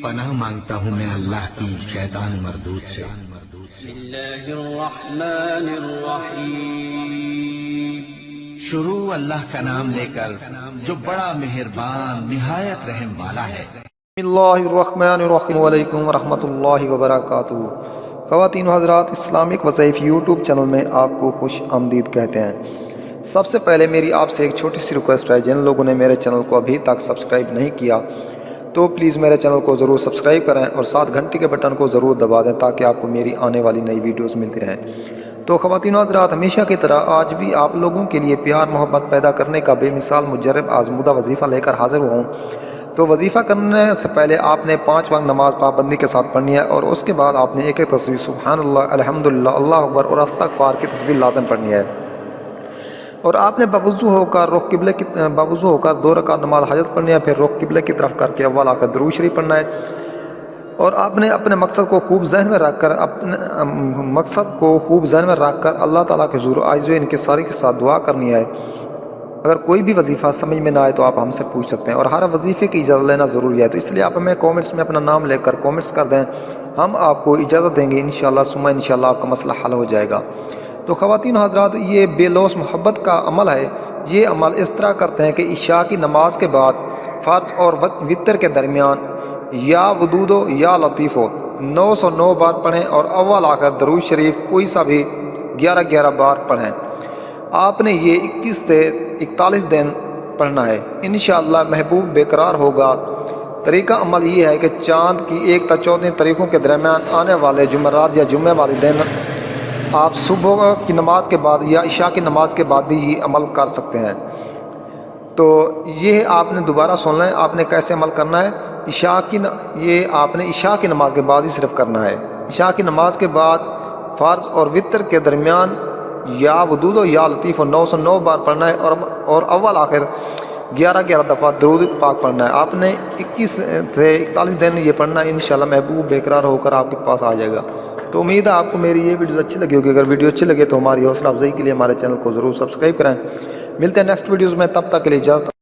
पनाह मांगता हूँ मैं अल्लाह की शैतान मरदूद से। शुरू अल्लाह का नाम लेकर जो बड़ा मेहरबान निहायत रहम वाला है। बिस्मिल्लाहिर्रहमानिर्रहीम वालेकुम वरहमतुल्लाहि वबरकातुहू। ख़वातीन व हज़रात, इस्लामिक वज़ाइफ यूट्यूब चैनल में आपको खुश आमदीद कहते हैं। सबसे पहले मेरी आपसे एक छोटी सी रिक्वेस्ट है, जिन लोगों ने मेरे चैनल को अभी तक सब्सक्राइब नहीं किया तो प्लीज़ मेरे चैनल को ज़रूर सब्सक्राइब करें और साथ घंटी के बटन को ज़रूर दबा दें ताकि आपको मेरी आने वाली नई वीडियोस मिलती रहें। तो ख़वातीन व हज़रात, हमेशा की तरह आज भी आप लोगों के लिए प्यार मोहब्बत पैदा करने का बेमिसाल मुजर्रब आज़मूदा वजीफ़ा लेकर हाज़िर हुआ हूँ। तो वजीफ़ा करने से पहले आपने 5 वक्त नमाज पाबंदी के साथ पढ़नी है और उसके बाद आपने एक एक तस्बीह सुब्हानल्लाह, अल्हम्दुलिल्लाह, अल्लाहु अकबर और इस्तग़फ़ार की तस्बीह लाज़िम पढ़नी है। और आपने बावुज़ू होकर 2 रकात नमाज हाजत पढ़नी है, फिर रुख किबले की तरफ करके अव्वल आखिर दुरूद शरीफ पढ़ना है। और आपने अपने मकसद को खूब जहन में रखकर अल्लाह ताला के हुज़ूर आइज़ इनकिसारी के साथ दुआ करनी है। अगर कोई भी वजीफ़ा समझ में ना आए तो आप हमसे पूछ सकते हैं और हर वजीफ़े की इजाज़त लेना ज़रूरी है। तो इसलिए आप हमें कमेंट्स में अपना नाम लेकर कमेंट्स कर दें, हम आपको इजाज़त देंगे इंशाअल्लाह सुम्मा इंशाअल्लाह आपका मसला हल हो जाएगा। तो ख़वातीन हज़रात, ये बेलौस मोहब्बत का अमल है। ये अमल इस तरह करते हैं कि इशा की नमाज के बाद फ़र्ज और वितर के दरमियान या वदूदो या लतीफ़ो 909 बार पढ़ें और अव्वल आखिर दरूद शरीफ कोई सा भी 11-11 बार पढ़ें। आपने ये 21 से 41 दिन पढ़ना है, इंशाअल्लाह महबूब बेकरार होगा। तरीका अमल ये है कि चाँद की 1 से 14 तारीखों के दरमियान आने वाले जुमेरात या जुम्मे वाले दिन आप सुबह की नमाज के बाद या इशा की नमाज के बाद भी ये अमल कर सकते हैं। तो ये आपने दोबारा सुन लें, आपने कैसे अमल करना है। ये आपने इशा की नमाज के बाद ही सिर्फ करना है। इशा की नमाज के बाद फ़र्ज और वितर के दरमियान या वदूदो या लतीफ़ 909 बार पढ़ना है और अव्वल आखिर 11-11 दफ़ा दरूद पाक पढ़ना है। आपने 21 से 41 दिन ये पढ़ना है, इंशाअल्लाह महबूब बेकरार होकर आपके पास आ जाएगा। तो उम्मीद है आपको मेरी ये वीडियो अच्छी लगी होगी। अगर वीडियो अच्छी लगे तो हमारी हौसला अफजाई के लिए हमारे चैनल को ज़रूर सब्सक्राइब करें। मिलते हैं नेक्स्ट वीडियोज़ में, तब तक के लिए इजाज़त।